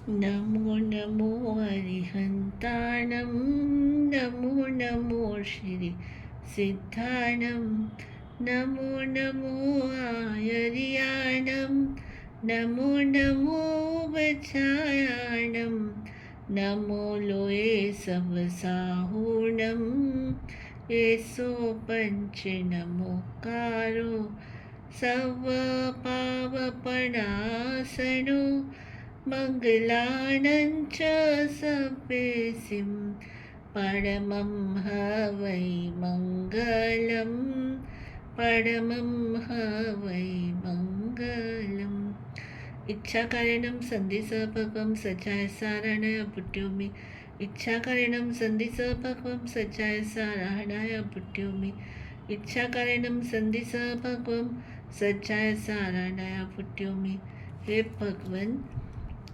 नमो नमो अरिहन्ताणं नमो नमो श्री सिद्धाणं नमो नमो आयर्याणं नमो नमो बचायाणं नमो लोये सबसाहूणं येसो पंच नमोकारो सर्वपावपणासनो मङ्गलानं च सभ्यसिं परमं हवै मङ्गलं परमं हवै मङ्गलम् इच्छाकारणं सन्धिसहभगं सचाय साराणाय पुट्योमि इच्छाकारणं सन्धिसहभगं सचाय साराणाय पुट्योमि इच्छाकारणं सन्धिसहभगं सचाय साराणाय पुट्योमि। हे भगवान,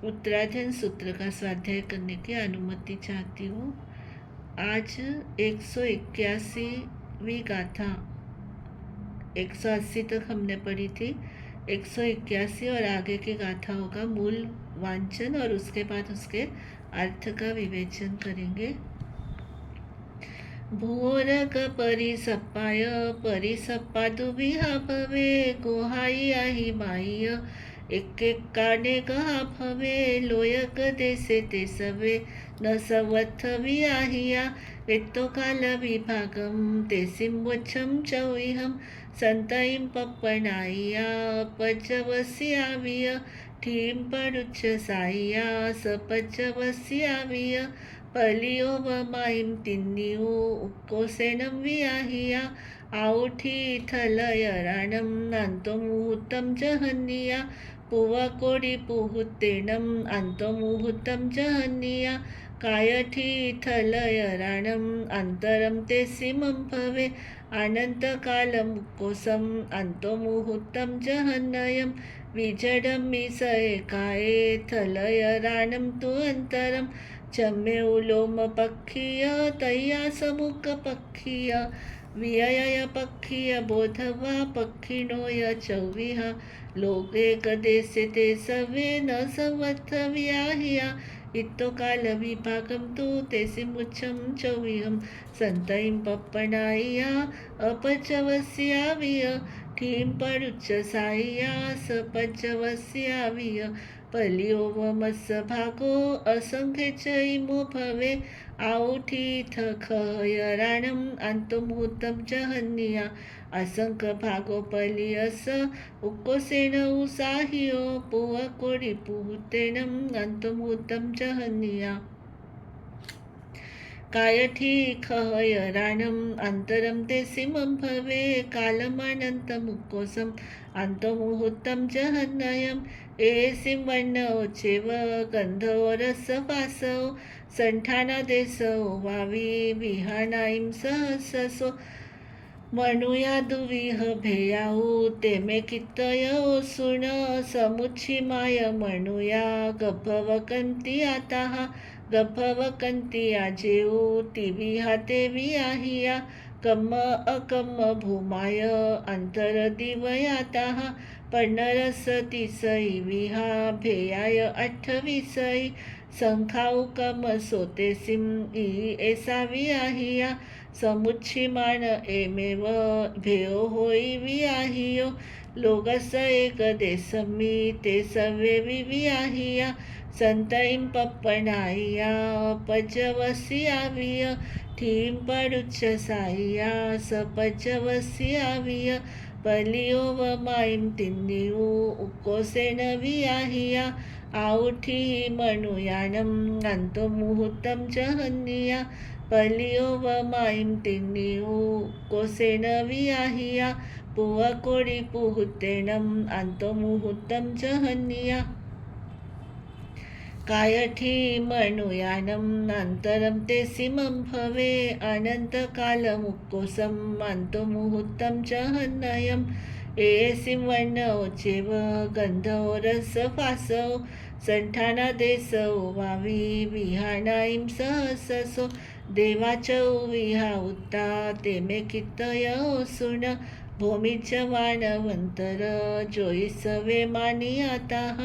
उत्तराधन सूत्र का स्वाध्याय करने की अनुमति चाहती हूँ। आज 181वीं गाथा, 180 तक हमने पढ़ी थी। 181 और आगे की गाथाओं का मूल वांचन और उसके बाद उसके अर्थ का विवेचन करेंगे। भूरक परिसप्पाय परिसप्पादुभिहा भवे गोहाई आही माय एक काने कहा भवे लोयक देसे ते सवे न सवथ वियाहिया एतो काल विभागम तेसिंवच्छम चौइहम संतईं पप्पनाइया पचवस्याविय ठीं परुच्छ साइया सपचवस्याविय पलियो वमाईं तिन्नियो उक्कोसेनं वियाहिया आउठी थलयराणं नान्तो मुहूर्तं जहन्निया पुवकोडी पुहुत्तेनं अन्तो मुहूर्तं जहन्निया कायठी थलयराणं अन्तरं ते सीमं भवे अनन्तकालमुक्कोसं अन्तो मुहूर्तं जहन्नयं विजडं मिसएकाये थलयराणं तु अन्तरं चम्मे उलोमपक्षीय तय्यासमुखपक्षीय वियय पक्षीय बोधवा पक्षिणो य चौविह लोके कदेसे ते सवे न सवथ व्याहिया इत्तो काल विभागं तु ते सिमुच्छं चौविहं संतईं पप्पनाइया अपचवस्याविय ठीं परुच्च साइया सपचवस्याविय पलियो वमस्स भागो असंख्य चैमो भवे आउठी थखयराणं अंतमुहूर्तं जहन्निया असंख्य भागो पलियस उक्कोसेन उसाहियो पुवकोडी पुहुतेनं अंतमुहूर्तं जहन्निया कायठी खहयराणं अन्तरं ते सीमं भवे कालमनन्तमुक्कोसं अन्तमुहूर्तं जहन्नयं एसिं वर्णोचेव गन्धोरसवासौ सण्ठानादेशौ वावी विहानाईं सहससो मनुयादुविह भेयाऊ तेमे कित्तयो सुण समुच्छिमाय मनुया गभवकन्ति आताः गभवकन्ति आजेऊ तिविहा तेवियाहिया कम्म अकम्म भूमाय अंतरदिवयाताः पर्णरसतिसई विहा भेयाय अठ्ठविसई संखाऊकम सोतेसिम ई ऐसा वियाहिया समुच्छिमान एमेव भेयो होई वियाहियो लोगस एक देसमी ते सवे वियाहिया संतईं पप्पनाइया पचवस्याविय ठीं परुच्छ साइया सपचवस्याविय पलियो वमाईं तिन्नियो उक्कोसेन वियाहिया आउठी मनुयानं अन्तो मुहूर्तं जहन्निया पलियो वमाईं तिन्नियो उक्कोसेन वियाहिया पुवकोडी पुहुत्तेनं अन्तो मुहूर्तं जहन्निया कायठी मनुयानं अन्तरं ते सीमं भवे अनन्तकालमुक्कोसं अन्तो मुहूर्तं जहन्नयं एसिं वर्णोचेव गन्धोरसवासौ सण्ठानादेशौ वावी विहानाईं सहससो देवाचौ विहा उत्ता ते मे कित्तयो सुण भूमीच वाणवंतर जोई सवे मानियाताः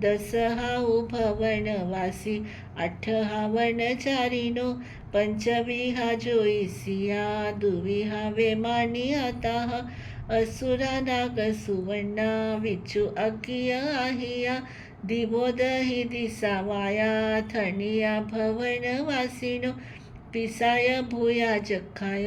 दस हाऊ भवनवासी, आठ हा वनचारिणो, पंचविहा जोईसिया, दुविहा वेमानी आता, असुरा नाग सुवर्णा, विचू अज्ञ आहिया, दिवोदही दिसावाया, थनिया भवनवासिनो, पिसाय भूया जखाय,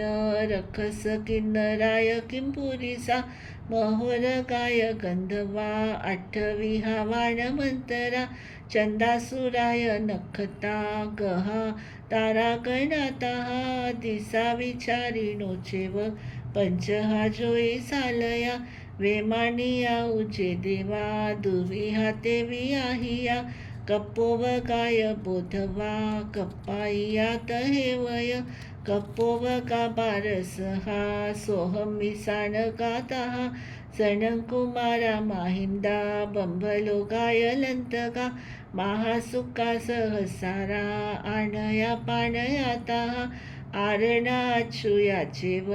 रखस किन्नराय किंपुरिसा, महोर गाय गंधवा, आठविहा वाणमंतरा, चंदासुराय नखता, गहा तारा गणाता, दिसा विचारिणोचेव, पंचहा जोई सालया, वेमानिया उजे देवा, दुविहा तेवी आहिया, कप्पोव गाय बोधवा, कप्पाईयात हेवय, कप्पोव का बारसहा, सोहम मिसाण गाताहा, सनकुमारा माहिंदा, बंभलो गायलंतका, महासुका सहसारा, आणया पाणयाताहा, आरणा अच्युयाचेव,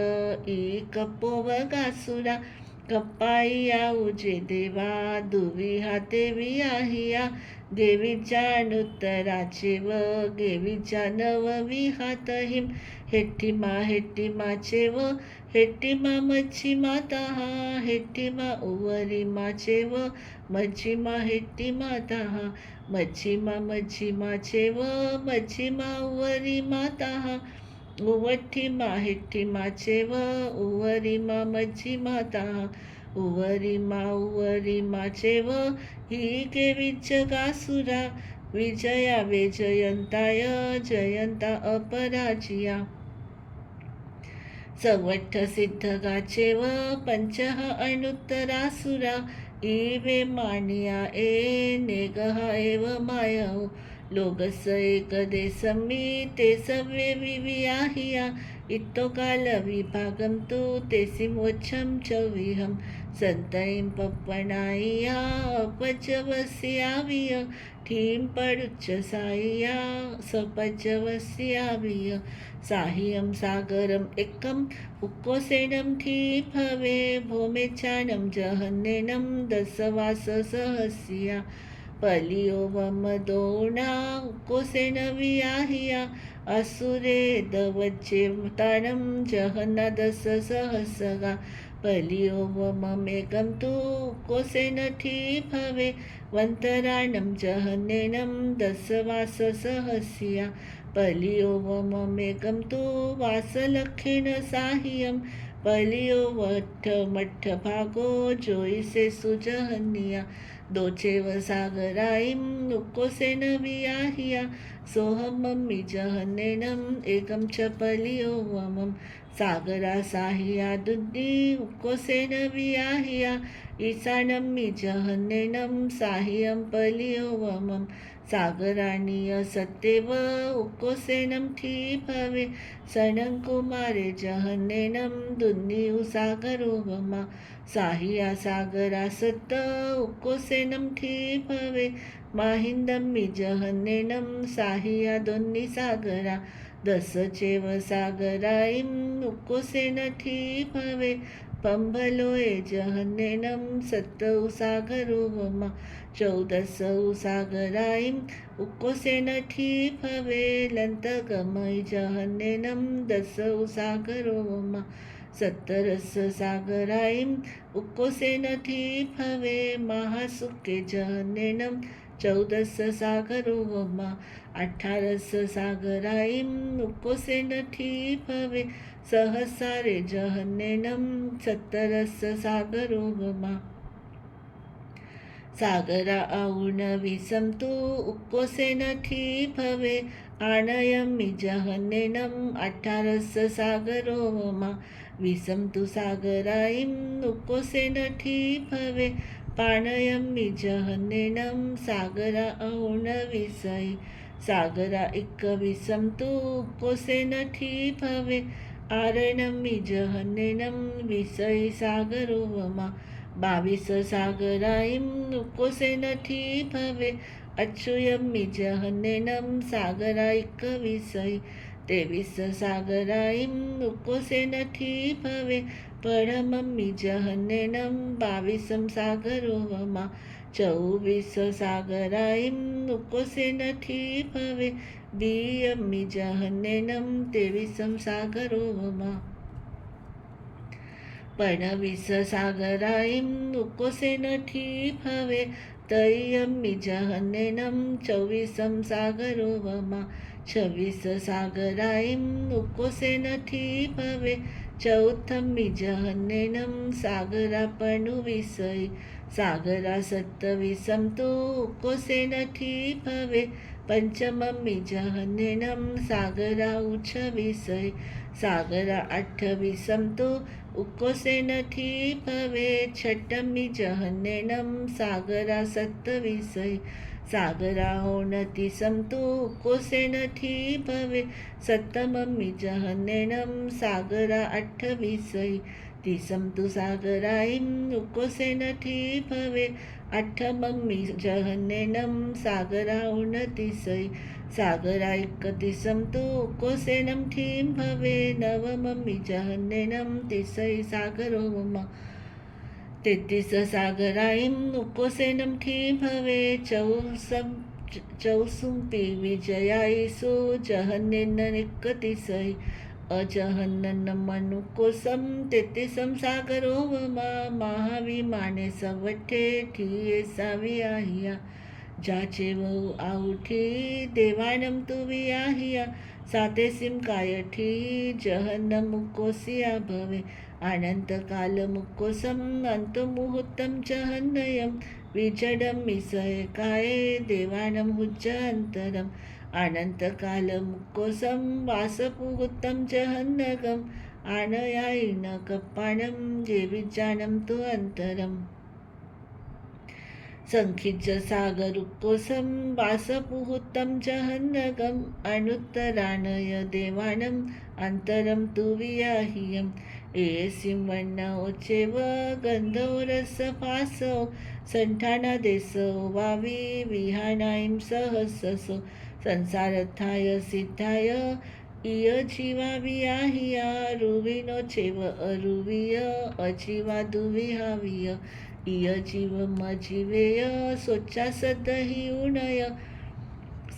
ई कप्पोव गासुरा, कप्पाईया उजे देवा, दुविहा तेवी आहिया, देवीच्या अनुत्तराचे व गेवीच्या नवविहात हिम, हेट्टिमाचे व हेट्टिमा मच्छी माता, हेट्टिमा उवरिमाचे व मच्छिमा हेट्टी माता, मच्छिमाचे व मच्छिमा उवरी माता, उवट्ठिमा हेट्टिमाचे व उवरिमा मच्छी माता, उवरिमाचे व ही केवीच गासुरा, विजया वेजयंताय, जयंता अपराजिया, सवट्ठ सिद्धगाचे व पंचह अनुत्तरासुरा, इवे मानिया ए नेगहा एव मायौ, लोगस एक देसमी ते सव्ये विवियाहिया, इत्तो काल विभागम तु तेसिम वच्छम चौविहम, संतईं पप्पनाइया अपचवस्याविय, ठीं पडुच्च साइया सपचवस्याविय, साहियं सागरम एकम, उक्कोसेनं ठीभवे, भौमेचानं जहन्नेनं, दसवास सहस्या, पलियो वमदोणा, उक्कोसेन वियाहिया, असुरे दवच्चेतानं, जहन्ना दस सहस्गा, पलियो वममेकं तु उक्कोसेन ठीभवे, वंतराणं जहन्नेनं, दसवास सहस्या, पलियो वममेकं तु वासलक्षेण साहियं, पलियो मठ्ठ भागो जोईसे सुजहन्निया, दोचेव सागराईं उक्कोसेन वियाहिया, सोहमं जहन्नेनं, एकं च पलियो वमं, सागरा साहिया दुद्दी, उक्कोसेन वियाहिया, ईशानं जहन्नेनं, साहियं पलियो वमं, सागराणीय सत्येव उक्कोसेनं ठीभवे, सनंकुमारे जहन्नेनं, दुन्निउ सागरो वमा, साहिया सागरा सत्त उक्कोसेनं ठीभवे, माहिंदं जहन्नेनं, साहिया दोन्नि सागरा, दसचेव सागराईं उक्कोसेन ठीभवे, पंभलोए जहन्नेनं, सत्तौ सागरो वमा, चौदसौ सागराईं उक्कोसेन ठीभवे, लंतगमय जहन्नेनं, दसौ सागरो वमा, सत्तरस सागराईं उक्कोसेन ठीभवे, महासुके जहन्नेनं, चौदस सागरो वमा, 18 सागराईं उक्कोसेन ठीभवे, सहसारे जहन्नेनं, 17 सागरो वमा, सागरा आऊन विसम तु उक्कोसेन ठीभवे, आणयमि जहन्नेनं, 18 सागरो वमा, विसम तु सागराईं उक्कोसेन ठीभवे, पाणयमि जहन्नेनं, सागरा आऊन विसई, सागरा विसम तु उक्कोसेन ठीभवे, आरणमि जहन्नेनं, विसई सागरो वमा, 22 सागराईं उक्कोसेन ठीभवे, अच्युयमि जहन्नेनं, सागरा विसई, 23 सागराईं उक्कोसेन ठीभवे, परममि जहन्नेनं, 22 सागरो वमा, 24 सागराईं उकोसे नठी भवे, बियम्मी जहन्नेनम 23 सागरोवमा. 25 सागराईं उकोसे नठी भवे, तय्यम्मी जहन्नेनम 24 सागरोवमा. 26 सागराईं उकोसे नठी भवे, चौथम्मी जहन्नेनम सागरापणु विसई. सागरा 27 तो उकोसे नठी भवे, पंचमम्मी जहन्नेनम सागरा उच्च विसई. सागरा 28 तो उकोसे नठी भवे, छठम्मी जहन्नेनम सागरा 27. सागरा 29 तो उकोसे नठी भवे, सप्तमम्मी जहन्नेनम सागरा 28. 30 तु सागराईं उकोसे नठी भवे, अठमम्मी जहन्नेनम सागरा 29. सागरा 31 तु उकोसे नठी भवे, नवमम्मी जहन्नेनम 30 सागरोवमा. 33 सागराईं उकोसे नठी भवे, चौसुम्पी विजयाईसु जहन्नेन 31. अजहन्नमनुकोसम 33 सागरोवमा. महाविमाने सवठे ठिये सावियाहिया, जाचे वहु आउठी देवानम तु वियाहिया. 37 कायठी जहन्नमुकोसिया भवे, अनंतकालमुकोसम अंतमुहूर्तं जहन्नयम. विजडम मिसये काये देवानम हुज्जान्तरम, अनंतकालमुकोसम वासपुहुत्तं जहन्नगम. आनयायिन कप्पाणं जेविज्जानं तु अन्तरम्. संखिज्ज सागरुक्कोसं वासपुहुत्तं जहन्नगम, अनुत्तरानय देवानम अन्तरं तु वियाहियम्. एयसिं वन्नोचेव गन्धोरसपासो, संठाना देसो वावी विहानाईं सहससो. संसारथाय सिद्धाय इय जीवा वियाहिया, रुविनो चेव अरुविय अजीवा दुविहाविय. इय जीव मजीवेय सोच्चा सदहि उणय,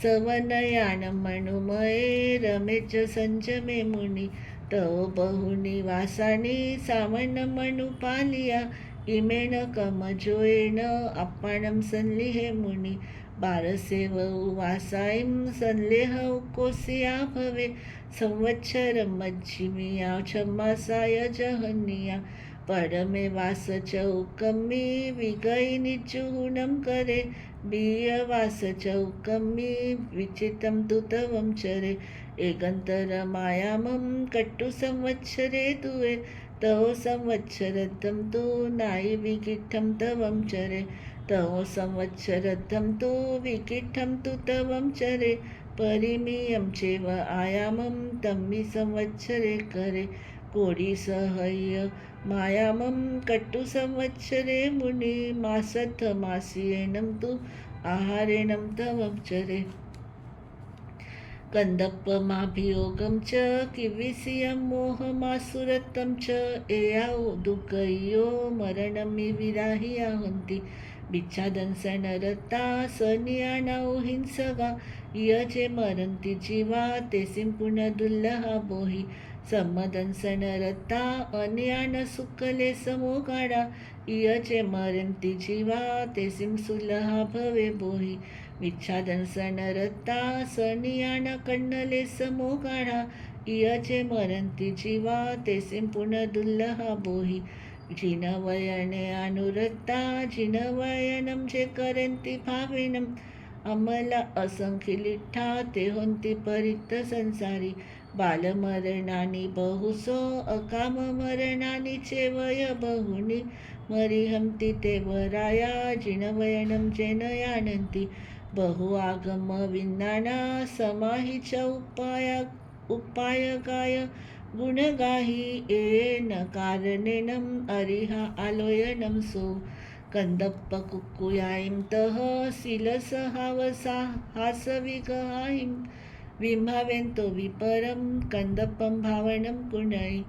सवनयान मनुमये रमेच संजमे मुनी. तव बहुनी वासानी सावन मनुपालिया, इमेन कमजोयेन अप्पाणं संलिहे मुनी. 12 वासाईं संलेह उकोसिया भवे, संवत्सरं मज्जिमिया छम्मासाय जहन्निया. परमे वास चौकम्मी विगई निजुहुनं करे, बियवास चौकम्मी विचितं तु तवं चरे. एगंतर मायामं कट्टु संवत्सरे तुवे, तव संवत्सरद्धं तु नायि विकिठं तवं चरे. तव संवत्सरद्धं तु विकिठं तु तवं चरे, परिमियं चेव आयामं तम्मि संवत्सरे करे. कोडी सहय्य मायामं कट्टु संवत्सरे मुनि, मासथ मासियेनं तु आहारेणं तवं चरे. कंदप्पमाभियोगं च किविसियं मोहमासुरत्वं च, एयाउ दुःखयो मरणमि विराहिया हन्ति. बिच्छादंसनरता सनियानाउ हिंसगा, इय जे मरन्ति जीवा तेसिं पुनर्दुल्लहा बोहि. सम्मदंसनरता अनियान सुकले समोगाडा, इय जे मरन्ति जीवा तेसिं सुलहा भवे बोहि. विच्छादंसनरता सनियान कन्नले समोगाडा, इय जे मरन्ति जीवा तेसिं पुनर्दुल्लहा बोहि. जिनवयने अनुरक्ता जिनवयनं जे करन्ति भाविनं, अमला असंख्यलिठ्ठा ते होन्ति परिक्त संसारी. बालमरणानि बहुसो अकाममरणानि चेवय बहुनि, मरिहन्ति ते वराया जिनवयनं जेन यानन्ति. बहु आगम विन्नाना समाहि च उपायगाय, गुणगाहि येन कारणेनं अरिहा आलोयनं सो. कंदप्प कुक्कुयायीं तः शिलसहावसा हासविगहायीं, विंभावेन्तो विपरं कंदप्पं भावनं कुणै.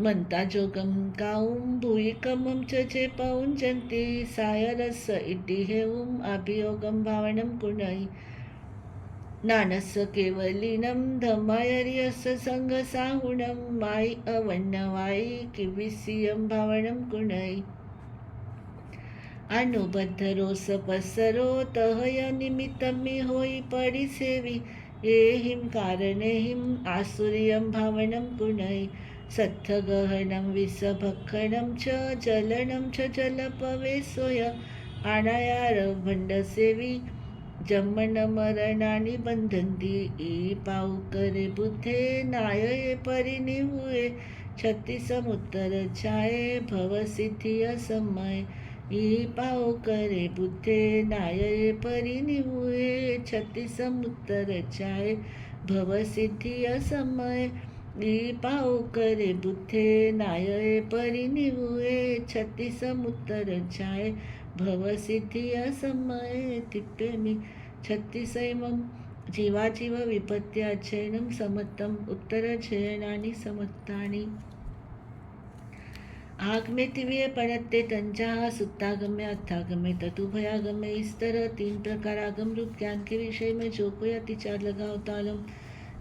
म्हणता जोगम गाऊम भूयि कमम चे पाऊन जंती सायरस इड्डी हेऊम अभियोगम भावनम कुणई नानस केवलिनम धमायरियस संग साहुणम माई अवन्नवाई किविसियम भावनम कुणई अनुबद्ध रोस पसरो तहय निमित्तमी होई परिसेवी एहिम कारणेहिम आसुर्यम भावनम कुणई सत्थ गहनम विसभक्षणम च जलनम च जलपवेसोय आणायार भंडसेवी जम्मन मरणानि बंधंती ई पाऊ करे बुद्धे नाये परिनिहुए छत्ती समुत्तर छाये भवसिद्धिय समय ई पाऊ करे बुद्धे नाये परिनिहुए छत्ती समुत्तर छाये भवसिद्धिय समय ई पाऊ करे बुद्धे नाये परिनिहुए छत्ती समुत्तर छाये भवसिद्धिय समय तिप्पेमि छत्तीसैमं जीवाजीव विपत्त्याचयनं समत्तम उत्तरजयनानि समत्तानि आगमे तिव्ये पणत्ते तंजा सुत्तागम्य अत्थागम्य ततुभयागम्य इस तरह 3 प्रकार आगम रूप ज्ञान के विषय में जो कोई अतिचार लगाओ तालम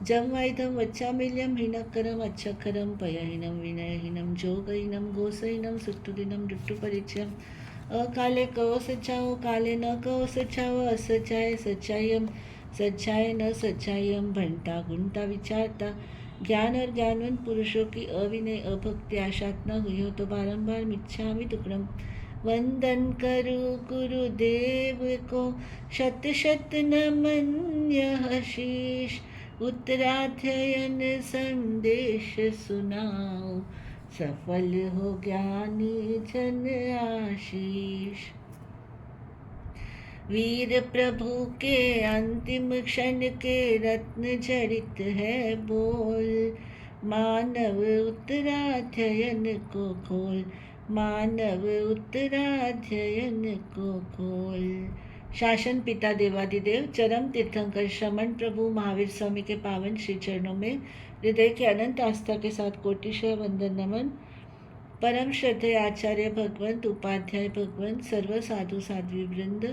जम वाइधम वच्चामिल्यम हिनकरम अच्छखरम पयहीनम विनयहीनम जोगहीनम गोसहीनम सुट्टुदिनम दुट्टुपरिचयम अकाले कहो सच्चाओ काले न कहो सच्चाओ असच्चाय सच्चायम सच्चाय न सच्चायम भंटा गुंटा विचारता ज्ञान और ज्ञानवंत पुरुषों की अविनय अभक्ति आशात न हुई हो तो बारंबार मिच्छामि दुक्कडम वंदन करु गुरुदेव को शत शत नमन शीश उत्तराध्ययन संदेश सुनाओ सफल हो ज्ञानी जन आशीष। वीर प्रभु के अंतिम क्षण के रत्न जड़ित है बोल मानव उत्तराध्ययन को खोल मानव उत्तराध्ययन को खोल। शासन पिता देवादिदेव चरम तीर्थंकर श्रमण प्रभु महावीर स्वामी के पावन श्री चरणों में हृदय के अनंत आस्था के साथ कोटिशय वंदन नमन। परम श्रद्धेय आचार्य भगवंत उपाध्याय भगवंत सर्व साधु साध्वी वृंद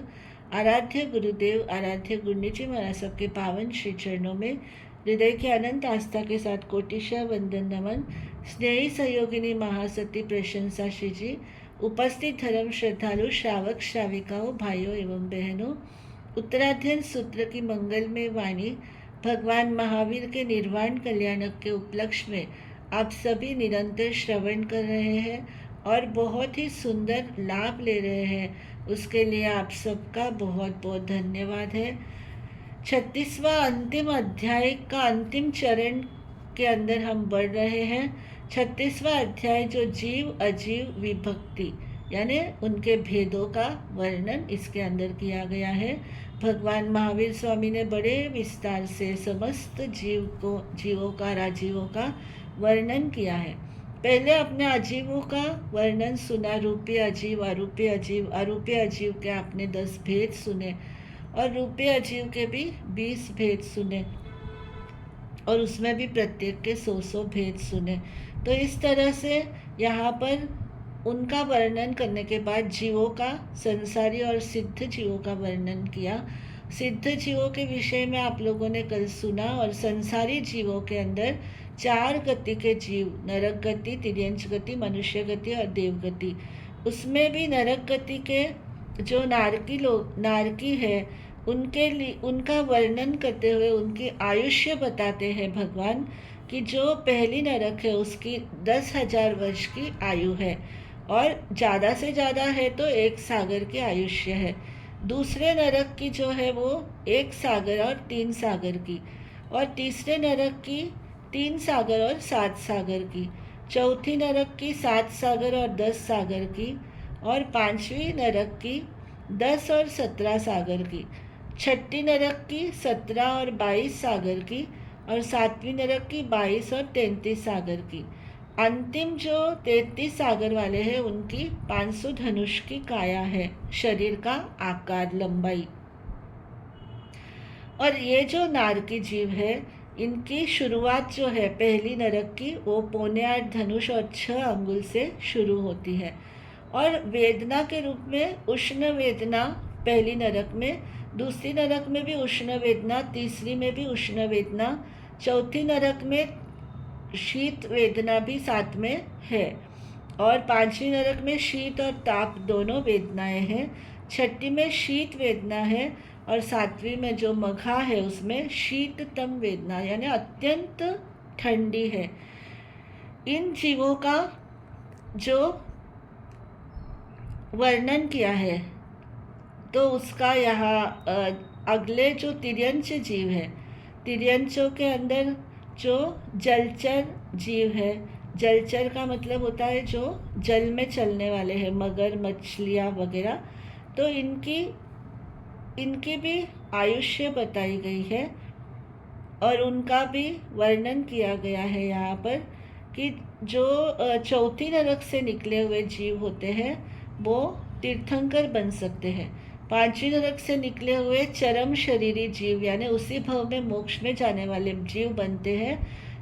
आराध्य गुरुदेव आराध्य गुरुनिजी महाराज सबके पावन श्री चरणों में हृदय के अनंत आस्था के साथ कोटिशय वंदन नमन। स्नेही सहयोगिनी महासती प्रशंसा श्री जी उपस्थित धर्म श्रद्धालु श्रावक श्राविकाओं भाइयों एवं बहनों, उत्तराध्ययन सूत्र की मंगलमय वाणी भगवान महावीर के निर्वाण कल्याणक के उपलक्ष्य में आप सभी निरंतर श्रवण कर रहे हैं और बहुत ही सुंदर लाभ ले रहे हैं। उसके लिए आप सबका बहुत बहुत धन्यवाद है। 36वां अंतिम अध्याय का अंतिम चरण के अंदर हम बढ़ रहे हैं। 36वां अध्याय जो जीव अजीव विभक्ति यानी उनके भेदों का वर्णन इसके अंदर किया गया है। भगवान महावीर स्वामी ने बड़े विस्तार से समस्त जीवों का राजीवों का वर्णन किया है। पहले अपने अजीवों का वर्णन सुना, रूपी अजीव अरूपी अजीव अरूपी अजीव के आपने 10 भेद सुने और रूपी अजीव के भी 20 भेद सुने और उसमें भी प्रत्येक के 100 भेद सुने। तो इस तरह से यहाँ पर उनका वर्णन करने के बाद जीवों का, संसारी और सिद्ध जीवों का वर्णन किया। सिद्ध जीवों के विषय में आप लोगों ने कल सुना और संसारी जीवों के अंदर 4 गति के जीव, नरक गति, तिर्यंच गति, मनुष्य गति और देव गति। उसमें भी नरक गति के जो नारकी है उनका वर्णन करते हुए उनकी आयुष्य बताते हैं भगवान कि जो पहली नरक है उसकी 10,000 वर्ष की आयु है और ज़्यादा से ज़्यादा है तो 1 सागर की आयुष्य है। दूसरे नरक की जो है वो 1 सागर और 3 सागर की, और तीसरे नरक की 3 सागर और 7 सागर की, चौथी नरक की 7 सागर और 10 सागर की, और 5वीं नरक की 10 और 17 सागर की, छठी नरक की 17 और 22 सागर की, और 7वीं नरक की 22 और 33 सागर की। अंतिम जो 33 सागर वाले हैं उनकी 500 धनुष की काया है, शरीर का आकार, लंबाई। और ये जो नारकी जीव है इनकी शुरुआत जो है पहली नरक की वो 8.25 धनुष और 6 अंगुल से शुरू होती है। और वेदना के रूप में उष्ण वेदना पहली नरक में, दूसरी नरक में भी उष्ण वेदना, तीसरी में भी उष्ण वेदना, चौथी नरक में शीत वेदना भी साथ में है, और पांचवी नरक में शीत और ताप दोनों वेदनाएं हैं, छठी में शीत वेदना है, और सातवीं में जो मघा है उसमें शीततम वेदना यानी अत्यंत ठंडी है। इन जीवों का जो वर्णन किया है तो उसका यहाँ अगले जो तिर्यंच जीव है, तिर्यंचों के अंदर जो जलचर जीव है, जलचर का मतलब होता है जो जल में चलने वाले हैं, मगर मछलियाँ वगैरह, तो इनकी भी आयुष्य बताई गई है और उनका भी वर्णन किया गया है यहाँ पर कि जो चौथी नरक से निकले हुए जीव होते हैं वो तीर्थंकर बन सकते हैं। पांचवी नरक से निकले हुए चरम शरीरी जीव यानी उसी भव में मोक्ष में जाने वाले जीव बनते हैं।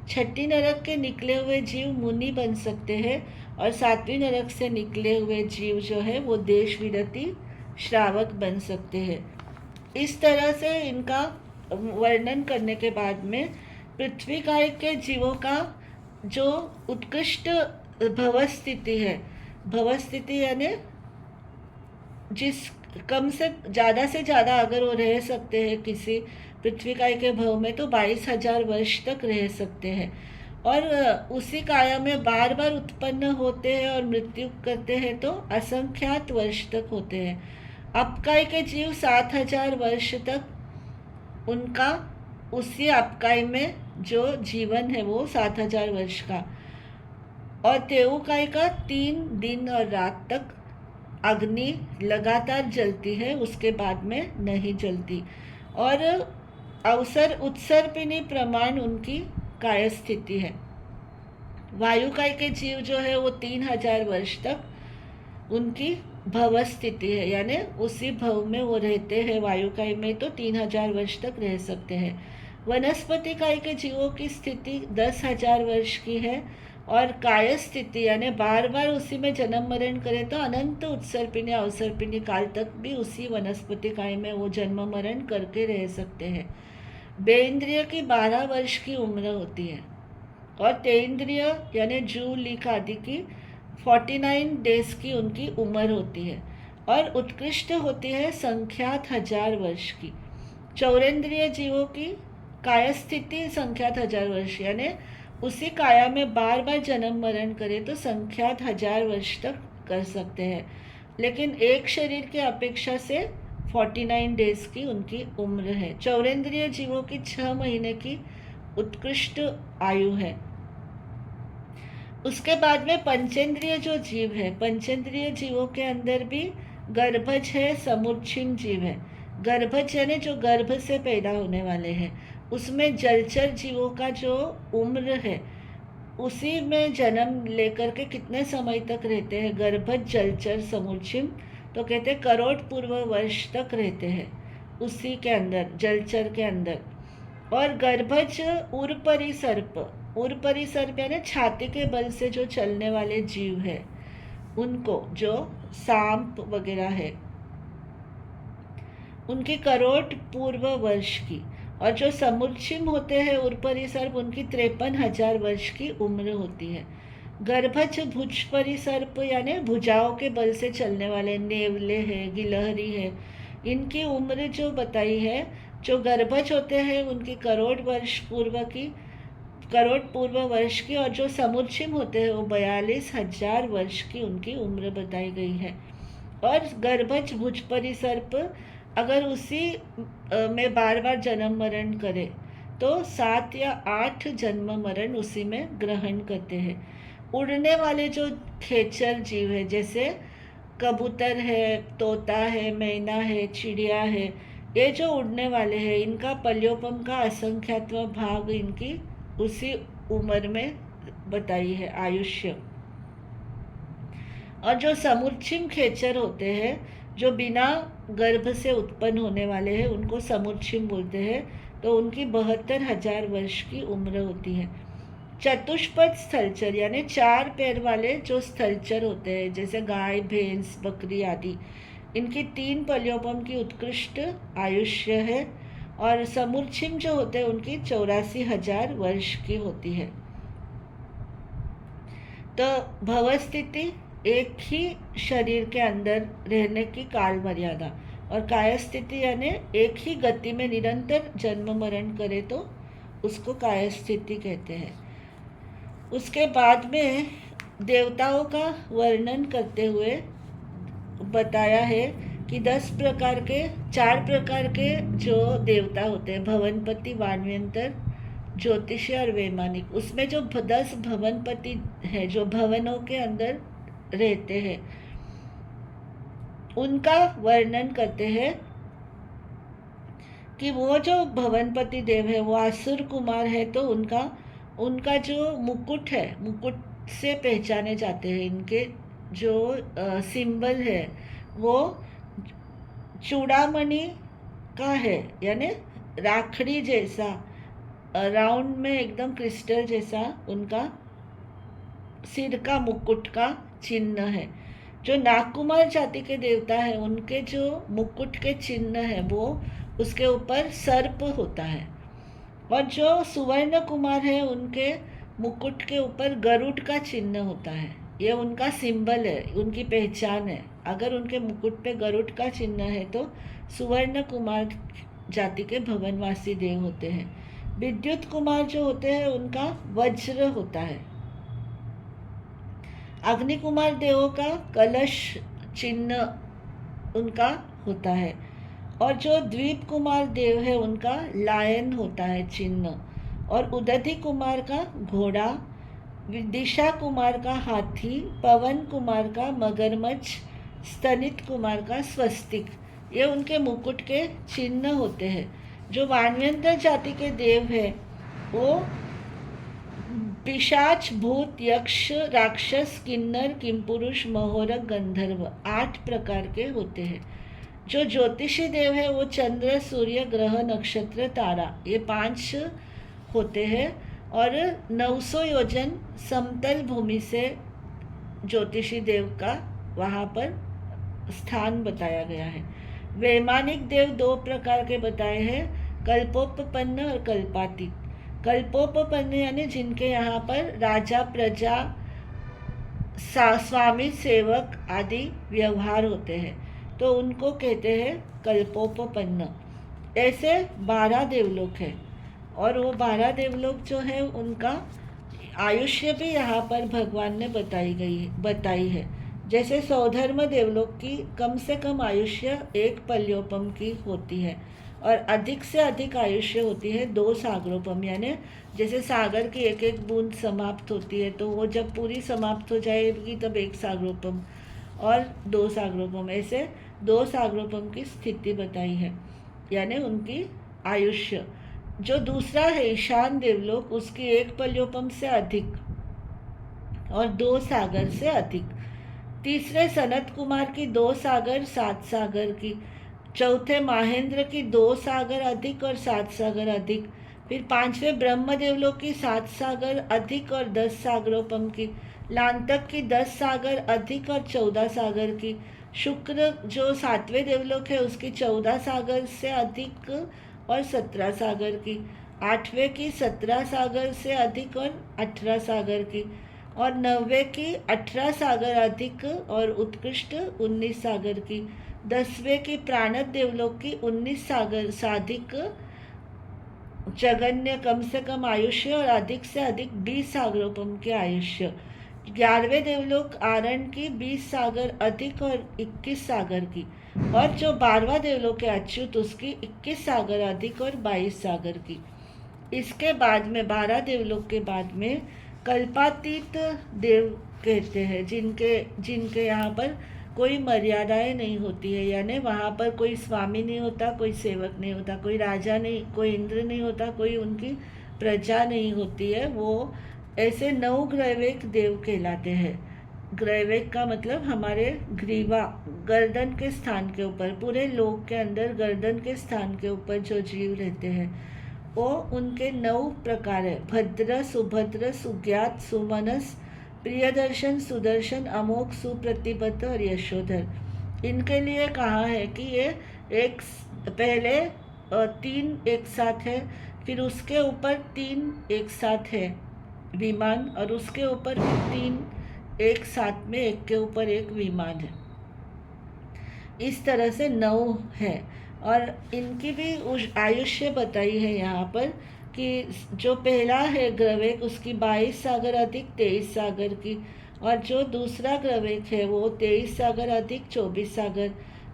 छठी नरक के निकले हुए जीव मुनि बन सकते हैं, और सातवीं नरक से निकले हुए जीव जो है वो देश विरति श्रावक बन सकते हैं। इस तरह से इनका वर्णन करने के बाद में पृथ्वी काय के जीवों का जो उत्कृष्ट भवस्थिति है, भवस्थिति यानी जिस कम से ज़्यादा अगर वो रह सकते हैं किसी पृथ्वी काय के भव में तो 22,000 वर्ष तक रह सकते हैं, और उसी काया में बार बार उत्पन्न होते हैं और मृत्यु करते हैं तो असंख्यात वर्ष तक होते हैं। अपकाय के जीव 7,000 वर्ष तक उनका उसी अपकाय में जो जीवन है वो 7,000 वर्ष का, और तेऊकाय का 3 दिन और रात तक अग्नि लगातार जलती है, उसके बाद में नहीं जलती, और उत्सर्पिणी प्रमाण उनकी काय स्थिति है। वायुकाय के जीव जो है वो 3,000 वर्ष तक उनकी भव स्थिति है, यानी उसी भव में वो रहते हैं। वायुकाय में तो 3,000 वर्ष तक रह सकते हैं। वनस्पति काय के जीवों की स्थिति 10,000 वर्ष की है, और काय स्थिति यानी बार बार उसी में जन्म मरण करे तो अनंत उत्सर्पिणी अवसर्पिणी काल तक भी उसी वनस्पति काय में वो जन्म मरण करके रह सकते हैं। बेइंद्रिय की 12 वर्ष की उम्र होती है, और तेइंद्रिय यानी जू लीक आदि की 49 डेज की उनकी उम्र होती है, और उत्कृष्ट होती है संख्यात 1000 वर्ष की। चौरेंद्रिय जीवों की काय स्थिति संख्यात 1000 वर्ष यानी उसी काया में बार बार जन्म मरण करे तो संख्यात 1000 वर्ष तक कर सकते हैं, लेकिन एक शरीर के अपेक्षा से 49 डेज की उनकी उम्र है। चौरेंद्रिय जीवों की 6 महीने की उत्कृष्ट आयु है। उसके बाद में पंचेंद्रिय जो जीव है, पंचेंद्रिय जीवों के अंदर भी गर्भज है, समुच्छिम जीव है। गर्भज यानी जो गर्भ से पैदा होने वाले हैं, उसमें जलचर जीवों का जो उम्र है उसी में जन्म लेकर के कितने समय तक रहते हैं गर्भज जलचर समुच्छिम, तो कहते हैं करोड़ पूर्व वर्ष तक रहते हैं उसी के अंदर, जलचर के अंदर। और गर्भज उरपरी सर्प यानी छाती के बल से जो चलने वाले जीव है उनको, जो सांप वगैरह है, उनकी करोड़ पूर्व वर्ष की, और जो समुच्छिम होते हैं उरपरी सर्प उनकी 53,000 वर्ष की उम्र होती है। गर्भज भुजपरी सर्प यानी भुजाओं के बल से चलने वाले नेवले हैं, गिलहरी है, इनकी उम्र जो बताई है, जो गर्भज होते हैं उनकी करोड़ पूर्व वर्ष की, और जो समुच्छिम होते हैं वो 42,000 वर्ष की उनकी उम्र बताई गई है। और गर्भज भुजपरी सर्प अगर उसी में बार बार जन्म मरण करे तो 7 या 8 जन्म मरण उसी में ग्रहण करते हैं। उड़ने वाले जो खेचर जीव है, जैसे कबूतर है, तोता है, मैना है, चिड़िया है, ये जो उड़ने वाले हैं इनका पल्योपम का असंख्यात्व भाग इनकी उसी उम्र में बताई है आयुष्य। और जो समुच्छिम खेचर होते हैं जो बिना गर्भ से उत्पन्न होने वाले हैं उनको समुच्छिम बोलते हैं। तो उनकी 72,000 वर्ष की उम्र होती है। चतुष्पद स्थलचर यानी 4 पैर वाले जो स्थलचर होते हैं, जैसे गाय, भैंस, बकरी आदि, इनकी 3 पल्योपम की उत्कृष्ट आयुष्य है। और समुच्छिम जो होते हैं उनकी 84,000 वर्ष की होती है। तो भवस्थिति एक ही शरीर के अंदर रहने की काल मर्यादा, और कायस्थिति यानी एक ही गति में निरंतर जन्म मरण करे तो उसको कायस्थिति कहते हैं। उसके बाद में देवताओं का वर्णन करते हुए बताया है कि 4 प्रकार के जो देवता होते हैं, भवनपति, वानव्यंतर, ज्योतिषी और वैमानिक। उसमें जो 10 भवनपति है जो भवनों के अंदर रहते हैं, उनका वर्णन करते हैं कि वो जो भवनपति देव है वो असुर कुमार है। तो उनका जो मुकुट है, मुकुट से पहचाने जाते हैं। इनके जो सिंबल है वो चूड़ामणि का है, यानी राखड़ी जैसा राउंड में एकदम क्रिस्टल जैसा उनका सिर का मुकुट का चिन्ह है। जो नागकुमार जाति के देवता है उनके जो मुकुट के चिन्ह है वो उसके ऊपर सर्प होता है। और जो सुवर्ण कुमार है उनके मुकुट के ऊपर गरुड़ का चिन्ह होता है। ये उनका सिंबल है, उनकी पहचान है। अगर उनके मुकुट पे गरुड़ का चिन्ह है तो सुवर्ण कुमार जाति के भवनवासी देव होते हैं। विद्युत कुमार जो होते हैं उनका वज्र होता है। अग्नि कुमार देवों का कलश चिन्ह उनका होता है। और जो द्वीप कुमार देव है उनका लायन होता है चिन्ह। और उदधि कुमार का घोड़ा, दिशा कुमार का हाथी, पवन कुमार का मगरमच्छ, स्तनित कुमार का स्वस्तिक, ये उनके मुकुट के चिन्ह होते हैं। जो वानव्यंतर जाति के देव है वो पिशाच, भूत, यक्ष, राक्षस, किन्नर, किमपुरुष, महोरक, गंधर्व 8 प्रकार के होते हैं। जो ज्योतिषी देव है वो चंद्र, सूर्य, ग्रह, नक्षत्र, तारा, ये 5 होते हैं। और 900 योजन समतल भूमि से ज्योतिषी देव का वहाँ पर स्थान बताया गया है। वैमानिक देव 2 प्रकार के बताए हैं, कल्पोपपन्न और कल्पातीत। कल्पोपपन्न यानी जिनके यहाँ पर राजा, प्रजा, स्वामी, सेवक आदि व्यवहार होते हैं तो उनको कहते हैं कल्पोपपन्न। ऐसे 12 देवलोक हैं। और वो 12 देवलोक जो है उनका आयुष्य भी यहाँ पर भगवान ने बताई है। जैसे सौधर्म देवलोक की कम से कम आयुष्य 1 पल्योपम की होती है और अधिक से अधिक आयुष्य होती है 2 सागरोपम। यानी जैसे सागर की एक एक बूंद समाप्त होती है तो वो जब पूरी समाप्त हो जाएगी तब 1 सागरोपम और 2 सागरोपम, ऐसे 2 सागरोपम की स्थिति बताई है, यानी उनकी आयुष्य। जो दूसरा है ईशान देवलोक, उसकी 1 पल्योपम से अधिक और 2 सागर से अधिक। तीसरे सनत कुमार की 2 सागर 7 सागर की। चौथे महेंद्र की 2 सागर अधिक और 7 सागर अधिक। फिर 5वें ब्रह्म देवलोक की 7 सागर अधिक और 10 सागरोपम की। लांतक की 10 सागर अधिक और 14 सागर की। शुक्र जो 7वें देवलोक है उसकी 14 सागर से अधिक और 17 सागर की। 8वें की 17 सागर से अधिक और 18 सागर की। और 9वें की 18 सागर अधिक और उत्कृष्ट 19 सागर की। 10वें की प्राणत देवलोक की 19 सागर साधिक जगन्य कम से कम आयुष्य और अधिक से अधिक 20 सागरोपम के आयुष्य। 11वें देवलोक आरण की 20 सागर अधिक और 21 सागर की। और जो 12वां देवलोक है अच्युत, उसकी 21 सागर अधिक और 22 सागर की। इसके बाद में 12 देवलोक के बाद में कल्पातीत देव कहते हैं, जिनके यहाँ पर कोई मर्यादाएं नहीं होती है, यानी वहाँ पर कोई स्वामी नहीं होता, कोई सेवक नहीं होता, कोई राजा नहीं, कोई इंद्र नहीं होता, कोई उनकी प्रजा नहीं होती है। वो ऐसे 9 ग्रैविक देव कहलाते हैं ग्रैवेक का मतलब हमारे ग्रीवा, गर्दन के स्थान के ऊपर, पूरे लोक के अंदर गर्दन के स्थान के ऊपर जो जीव रहते हैं वो उनके 9 प्रकार है। भद्र, सुभद्र, सुज्ञात, सुमनस, प्रियदर्शन, सुदर्शन, अमोघ, सुप्रतिबद्ध और यशोधर। इनके लिए कहा है कि ये एक पहले 3 एक साथ है, फिर उसके ऊपर 3 एक साथ है विमान, और उसके ऊपर 3 एक साथ में एक के ऊपर एक विमान है। इस तरह से 9 है। और इनकी भी आयुष्य बताई है यहाँ पर कि जो पहला है ग्रवेक उसकी 22 सागर अधिक 23 सागर की, और जो दूसरा ग्रवेक है वो 23 सागर अधिक 24 सागर,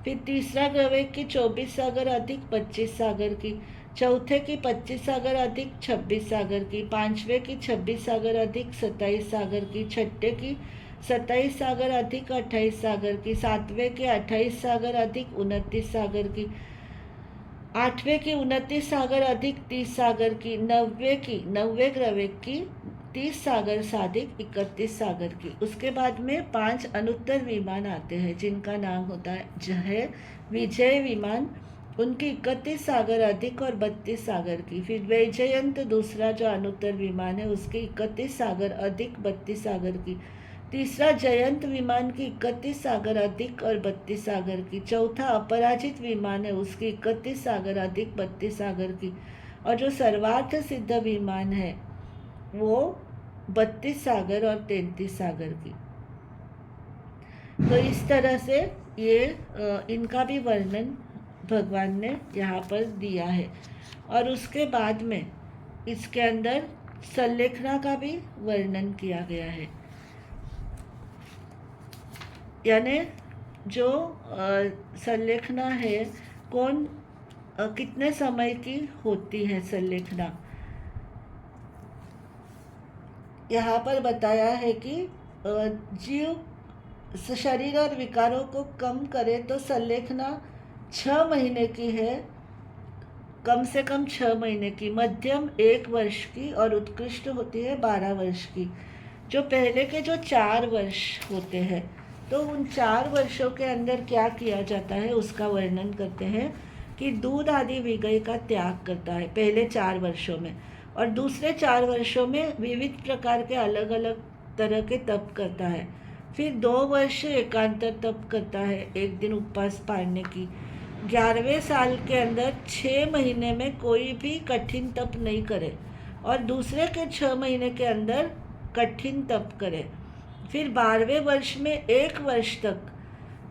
फिर तीसरा ग्रवेक की 24 सागर अधिक 25 सागर की, चौथे की 25 सागर अधिक 26 सागर की, पांचवे की 26 सागर अधिक 27 सागर की, छठे की 27 सागर अधिक 28 सागर की, सातवें के 28 सागर अधिक 29 सागर की, आठवें की 29 सागर अधिक 30 सागर की, नवे ग्रवेक की 30 सागर से अधिक 31 सागर की। उसके बाद में 5 अनुत्तर विमान आते हैं जिनका नाम होता है विजय विमान, उनकी 31 सागर अधिक और 32 सागर की। फिर वैजयंत दूसरा जो अनुत्तर विमान है उसकी 31 सागर अधिक 32 सागर की। तीसरा जयंत विमान की 31 सागर अधिक और 32 सागर की। चौथा अपराजित विमान है उसकी 31 सागर अधिक 32 सागर की। और जो सर्वार्थ सिद्ध विमान है वो 32 सागर और 33 सागर की। तो इस तरह से ये इनका भी वर्णन भगवान ने यहाँ पर दिया है। और उसके बाद में इसके अंदर संलेखना का भी वर्णन किया गया है, यानी जो संलेखना है कौन कितने समय की होती है संलेखना। यहाँ पर बताया है कि जीव शरीर और विकारों को कम करे तो संलेखना 6 महीने की है, कम से कम 6 महीने की, मध्यम 1 वर्ष की और उत्कृष्ट होती है 12 वर्ष की। जो पहले के जो 4 वर्ष होते हैं तो उन 4 वर्षों के अंदर क्या किया जाता है उसका वर्णन करते हैं कि दूध आदि विगय का त्याग करता है पहले 4 वर्षों में, और दूसरे 4 वर्षों में विविध प्रकार के अलग अलग तरह के तप करता है। फिर 2 वर्ष एकांतर तप करता है, 1 दिन उपवास पाड़ने की। 11वें साल के अंदर 6 महीने में कोई भी कठिन तप नहीं करे, और दूसरे के 6 महीने के अंदर कठिन तप करे। फिर 12वें वर्ष में 1 वर्ष तक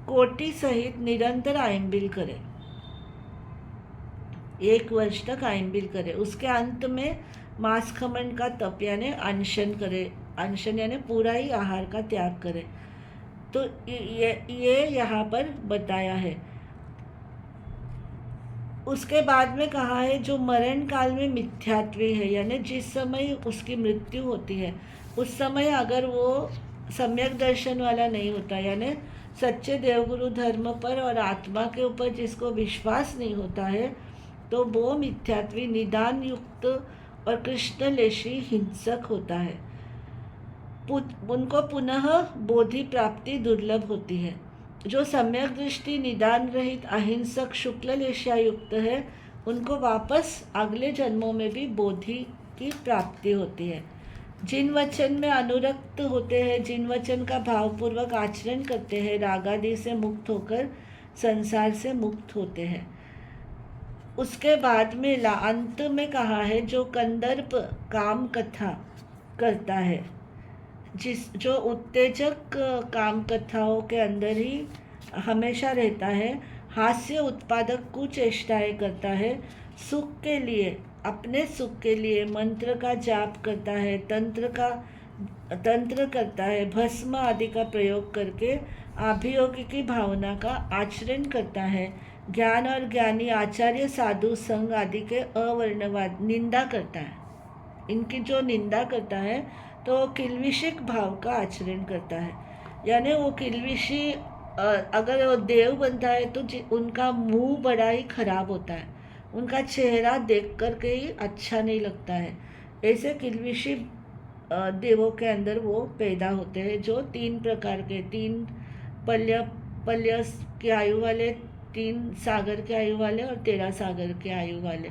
कोटि सहित निरंतर आयम्बिल करे, 1 वर्ष तक आयम्बिल करे। उसके अंत में मांस खमन का तप यानी अनशन करे, अनशन यानी पूरा ही आहार का त्याग करे। तो ये यहाँ पर बताया है। उसके बाद में कहा है जो मरण काल में मिथ्यात्वी है, यानी जिस समय उसकी मृत्यु होती है उस समय अगर वो सम्यक दर्शन वाला नहीं होता, यानी सच्चे देवगुरु धर्म पर और आत्मा के ऊपर जिसको विश्वास नहीं होता है, तो वो मिथ्यात्वी निदान युक्त और कृष्णलेशी हिंसक होता है। उनको पुनः बोधि प्राप्ति दुर्लभ होती है। जो सम्यक दृष्टि निदान रहित अहिंसक शुक्ललेशा युक्त है उनको वापस अगले जन्मों में भी बोधि की प्राप्ति होती है। जिन वचन में अनुरक्त होते हैं, जिन वचन का भावपूर्वक आचरण करते हैं, रागादि से मुक्त होकर संसार से मुक्त होते हैं। उसके बाद में अंत में कहा है जो कंदर्प काम कथा करता है, जो उत्तेजक काम कथाओं के अंदर ही हमेशा रहता है, हास्य उत्पादक कुचेष्टाएं करता है, सुख के लिए अपने सुख के लिए मंत्र का जाप करता है, तंत्र करता है, भस्म आदि का प्रयोग करके अभियोगी की भावना का आचरण करता है, ज्ञान और ज्ञानी आचार्य साधु संघ आदि के अवर्णवाद निंदा करता है। इनकी जो निंदा करता है तो वो किल्विशिक भाव का आचरण करता है, यानी वो किल्विशी अगर वो देव बनता है तो उनका मुंह बड़ा ही खराब होता है, उनका चेहरा देख कर के ही अच्छा नहीं लगता है। ऐसे किल्विशी देवों के अंदर वो पैदा होते हैं, जो 3 प्रकार के, 3 पल्य पल्य की आयु वाले, 3 सागर के आयु वाले और 13 सागर के आयु वाले।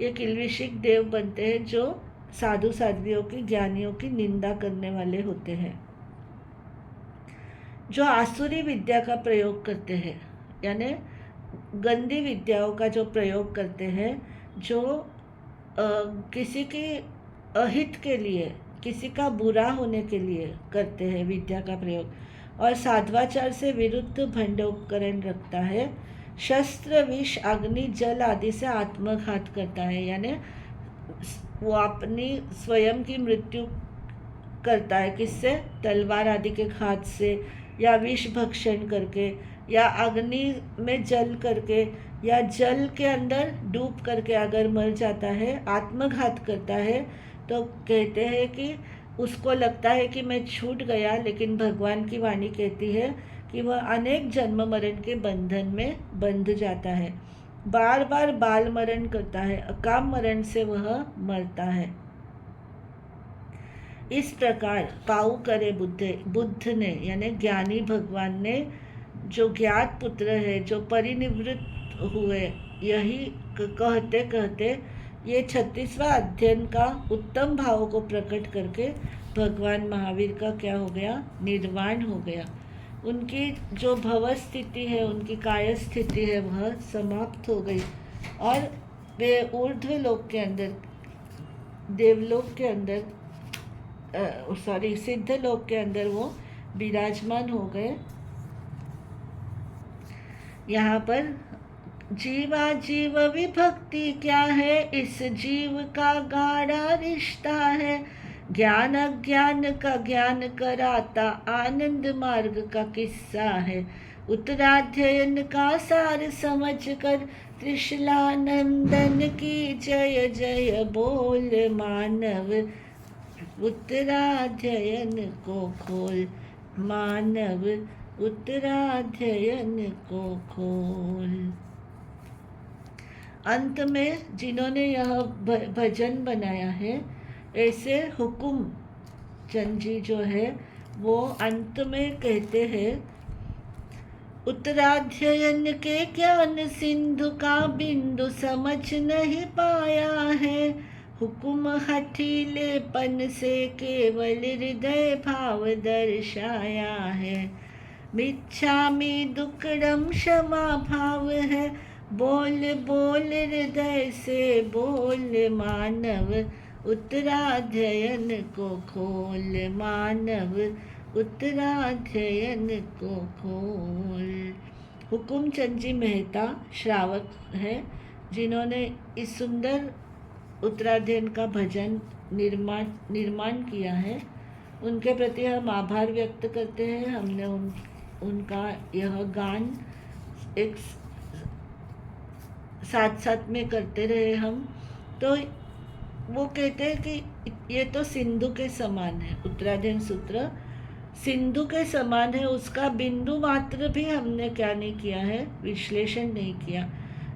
ये किल्विशिक देव बनते हैं जो साधु साध्वियों की, ज्ञानियों की निंदा करने वाले होते हैं, जो आसुरी विद्या का प्रयोग करते हैं, यानी गंदी विद्याओं का जो प्रयोग करते हैं, जो किसी के अहित के लिए, किसी का बुरा होने के लिए करते हैं विद्या का प्रयोग, और साध्वाचार से विरुद्ध भंड उपकरण रखता है, शस्त्र, विष, अग्नि, जल आदि से आत्मघात करता है, यानी वो अपनी स्वयं की मृत्यु करता है, किससे? तलवार आदि के घात से, या विष भक्षण करके, या अग्नि में जल करके, या जल के अंदर डूब करके अगर मर जाता है, आत्मघात करता है, तो कहते हैं कि उसको लगता है कि मैं छूट गया, लेकिन भगवान की वाणी कहती है कि वह अनेक जन्म मरण के बंधन में बंध जाता है, बार बार बाल मरण करता है, अकाम मरण से वह मरता है। इस प्रकार पाऊ करे बुद्ध ने, यानी ज्ञानी भगवान ने, जो ज्ञात पुत्र है, जो परिनिवृत्त हुए, यही कहते कहते ये 36वां अध्ययन का उत्तम भाव को प्रकट करके भगवान महावीर का क्या हो गया? निर्वाण हो गया। उनकी जो भव स्थिति है, उनकी काय स्थिति है, वह समाप्त हो गई, और वे ऊर्ध्व लोक के अंदर, देवलोक के अंदर, सिद्ध लोक के अंदर वो विराजमान हो गए। यहाँ पर जीवा जीव विभक्ति क्या है? इस जीव का गाढ़ा रिश्ता है, ज्ञान अज्ञान का ज्ञान कराता आनंद मार्ग का किस्सा है, उत्तराध्ययन का सार समझ कर त्रिशलानंदन की जय जय बोल, मानव उत्तराध्ययन को खोल, मानव उत्तराध्ययन को खोल। अंत में जिन्होंने यह भजन बनाया है, ऐसे हुकुम चंद जी जो है वो अंत में कहते हैं, उत्तराध्ययन के ज्ञान सिंधु का बिंदु समझ नहीं पाया है, हुकुम हठीलेपन से केवल हृदय भाव दर्शाया है, मिच्छामि दुक्कडम क्षमा भाव है, बोल बोल हृदय से बोल, मानव उत्तराध्ययन को खोल, मानव उत्तराध्ययन को खोल। हुकुम चंद जी मेहता श्रावक है, जिन्होंने इस सुंदर उत्तराध्ययन का भजन निर्माण किया है। उनके प्रति हम आभार व्यक्त करते हैं। हमने उनका यह गान एक साथ साथ में करते रहे हम। तो वो कहते हैं कि ये तो सिंधु के समान है, उत्तराध्ययन सूत्र सिंधु के समान है, उसका बिंदु मात्र भी हमने क्या नहीं किया है? विश्लेषण नहीं किया।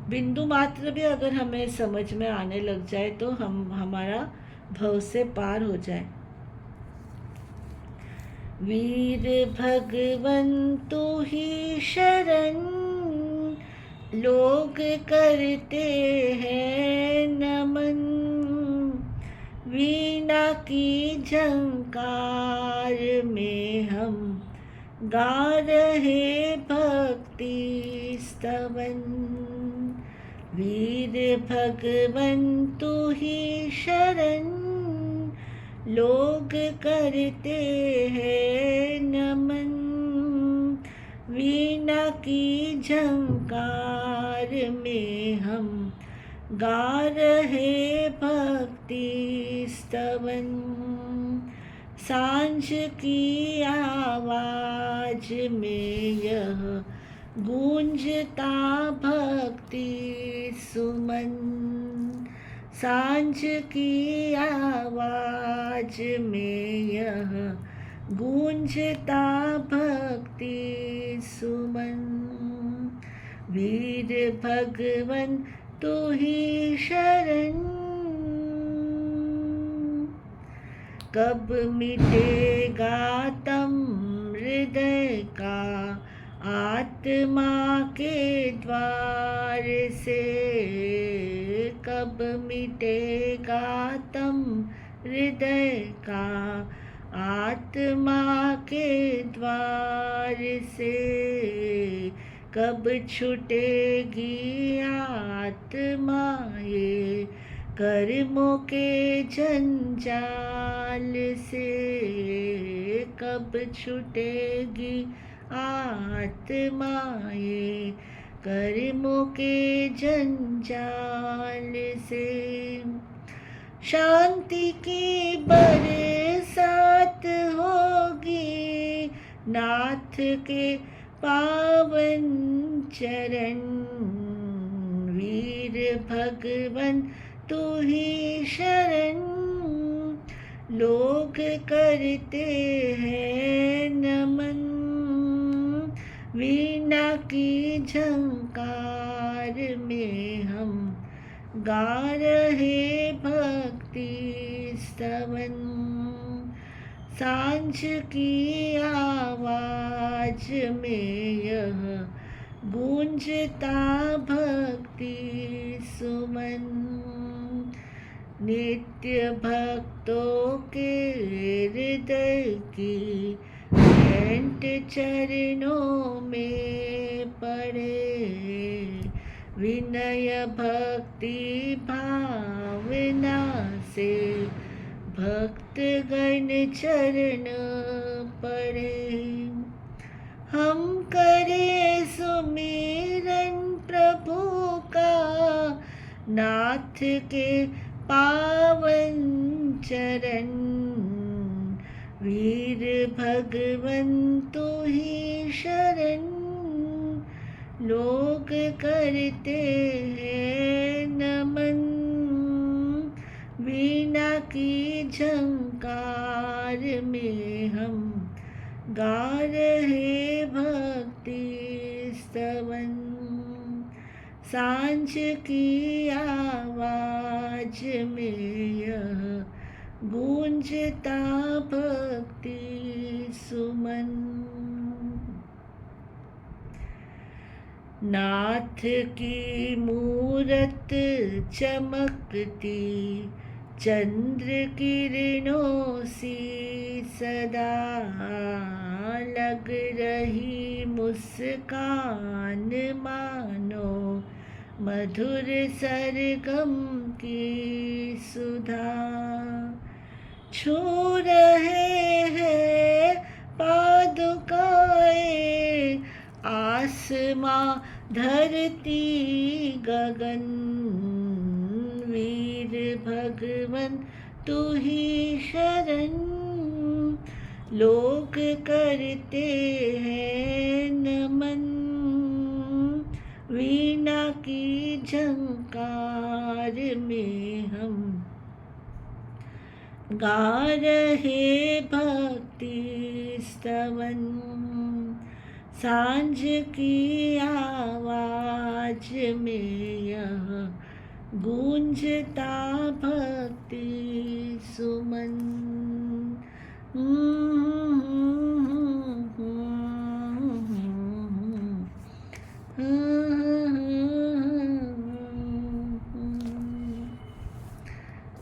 बिंदु मात्र भी अगर हमें समझ में आने लग जाए तो हमारा भव से पार हो जाए। वीर भगवंतु ही शरण, लोग करते हैं नमन, वीणा की झंकार में हम गा रहे भक्ति स्तवन, वीर भगवंतु ही शरण, लोग करते हैं नमन, वीणा की झंकार में हम गा रहे भक्ति स्तवन, सांझ की आवाज में यह गूंजता भक्ति सुमन, सांझ की आवाज में यह गूंजता भक्ति सुमन, वीर भगवन तू ही शरण, कब मिटेगा तम हृदय का आत्मा के द्वार से, कब मिटेगा तम हृदय का आत्मा के द्वार से, कब छूटेगी आत्मा ये कर्मों के जंजाल से, कब छूटेगी आत्मा ये कर्मों के जंजाल से। शांति की बरसात होगी नाथ के पावन चरण, वीर भगवन तू ही शरण, लोग करते हैं नमन, वीणा की झंकार में हम गा रहे भक्ति स्तवन, सांझ की आवाज में यह गूंजता भक्ति सुमन, नित्य भक्तों के हृदय की भेंट चरणों में पड़े, विनय भक्ति भावना से भक्त गण चरण पड़े, हम करें सुमिरन प्रभु का नाथ के पावन चरण, वीर भगवन तू ही शरण, लोग करते हैं नमन, वीणा की झंकार में हम गा रहे भक्ति स्तवन, सांझ की आवाज में यह गूंजता भक्ति सुमन। नाथ की मूरत चमकती चंद्र किरणों सी सदा, लग रही मुस्कान मानो मधुर सरगम की सुधा, छू रहे हैं पादुकाएं आसमां धरती गगन, वीर भगवन तू ही शरण, लोग करते हैं नमन, वीणा की झंकार में हम गा रहे भक्ति स्तवन, सांझ की आवाज में यह गूंजता भक्ति सुमन।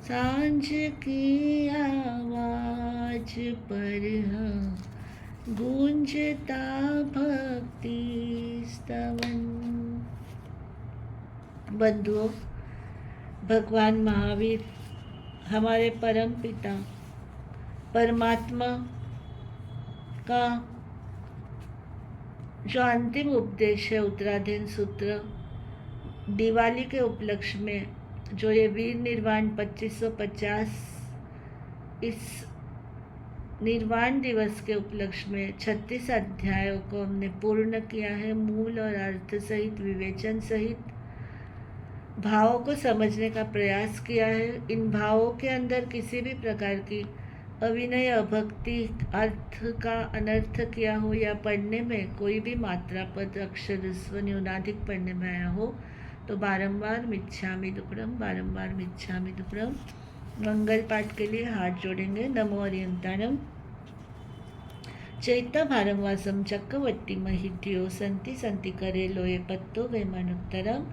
सांझ की आवाज पर गूंजता भक्ति स्तवन। बंधुओं, भगवान महावीर हमारे परम पिता परमात्मा का जो अंतिम उपदेश है उत्तराधीन सूत्र, दिवाली के उपलक्ष्य में जो ये वीर निर्वाण 2550 इस निर्वाण दिवस के उपलक्ष्य में 36 अध्यायों को हमने पूर्ण किया है। मूल और अर्थ सहित, विवेचन सहित भावों को समझने का प्रयास किया है। इन भावों के अंदर किसी भी प्रकार की अविनय, अभक्ति, अर्थ का अनर्थ किया हो या पढ़ने में कोई भी मात्रा पद, अक्षर, स्व न्यूनाधिक पढ़ने में आया हो तो बारंबार मिच्छामि दुक्कडम, बारंबार मिच्छामि दुक्कडम मंगल पाठ के लिए हाथ जोड़ेंगे। नमो हरियंताणम। चैत्यभारं वासं चक्रवर्ती महिध्यो सन्ति सन्ति करे लोये पत्तो वैमानुत्तरम्।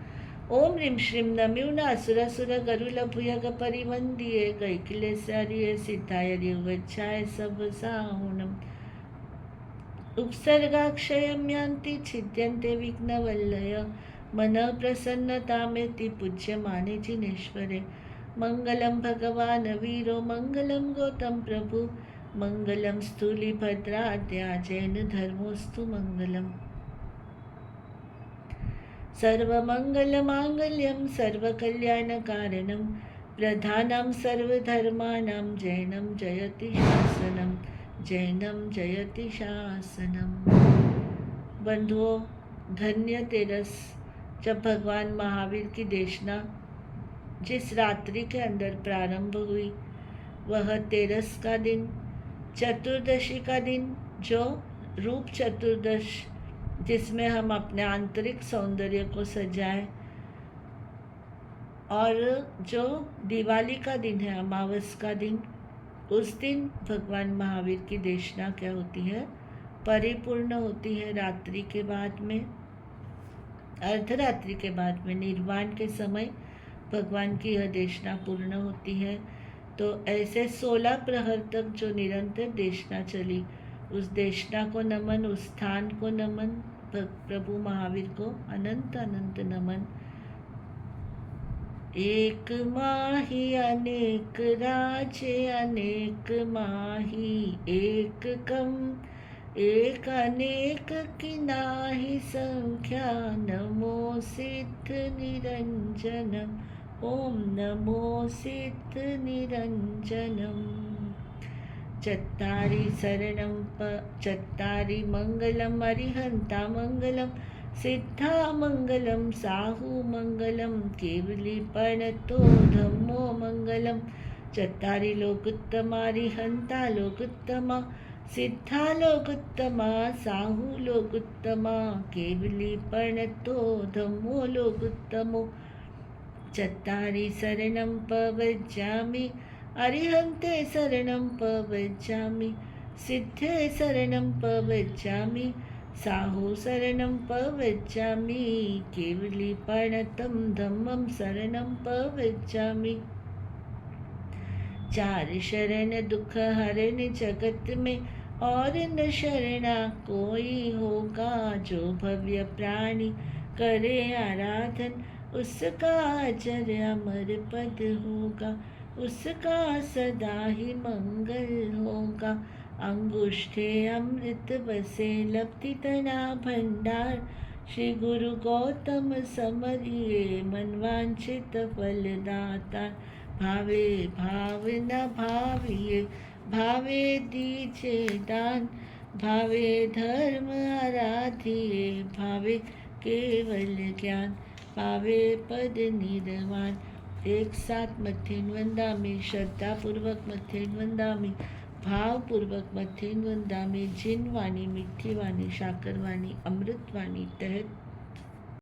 ओम ह्रीं श्रीं नम्यूना सुरसुर गरुल भूयग परिवन्दिये कैकिलेशार्ये सिद्धाय दिव्यच्छाय सवसाहुणम्। उपसर्गाक्षयं यान्ति छिद्यन्ते विघ्नवल्लय मनः प्रसन्नतामेति पूज्यमाने जिनेश्वरे। मंगलम भगवान वीरो मंगलम गौतम प्रभु मंगलम स्थूलिभद्राद्या जैन धर्मोस्तु मंगलम। सर्वमंगलमांगल्यं सर्वकल्याणकारणं प्रधानं सर्वधर्माणां जैनं जयति शासनं जैनं जयति शासनम। बंधुओं, धन्य तेरस जब भगवान महावीर की देशना जिस रात्रि के अंदर प्रारंभ हुई वह तेरस का दिन, चतुर्दशी का दिन, जो रूप चतुर्दश जिसमें हम अपने आंतरिक सौंदर्य को सजाएं, और जो दिवाली का दिन है, अमावस का दिन, उस दिन भगवान महावीर की देशना क्या होती है? परिपूर्ण होती है। रात्रि के बाद में, अर्धरात्रि के बाद में, निर्वाण के समय भगवान की यह देशना पूर्ण होती है। तो ऐसे 16 प्रहर तक जो निरंतर देशना चली, उस देशना को नमन, उस स्थान को नमन, प्रभु महावीर को अनंत अनंत नमन। एक माही अनेक राजे अनेक माही, एक कम एक अनेक की नाही संख्या, नमो सिद्ध निरंजनम ओम नमो सिद्ध निरंजनम। चत्तारि शरणं चत्तारि मंगलम अरिहंता मंगलम सिद्धा मंगलम साहु मंगलम केवली प्रणतो धम्मो मंगलम। चत्तारि लोकोत्तमा अरिहंता लोकोत्तमा सिद्धा लोकोत्तमा साहु लोकोत्तमा केवली प्रणतो धम्मो लोकोत्तमो। चत्तारि शरणं प्रव्रजामि अरिहन्ते शरणं प्रव्रजामि सिद्धे शरणं प्रव्रजामि साहु शरणं प्रव्रजामि केवली प्रणतं धम्मं शरणं प्रव्रजामि। चार शरण दुख हरण जगत में और न शरणा कोई होगा, जो भव्य प्राणी करे आराधन उसका अजर अमर पद होगा, उसका सदा ही मंगल होगा। अंगुष्ठे अमृत बसे लब्धि तना भंडार, श्री गुरु गौतम समरिये मनवांछित फलदाता। भावे भाव न भाविये भावे दीजे दान, भावे धर्म आराधिये भावे केवल ज्ञान, पावे पद निर्वाण। एक साथ मथेन वंदामि, श्रद्धापूर्वक मथेन वंदामि, भावपूर्वक मथेन वंदामि। जिन वाणी, मिठी वाणी, शाकर वाणी, अमृत वाणी तहत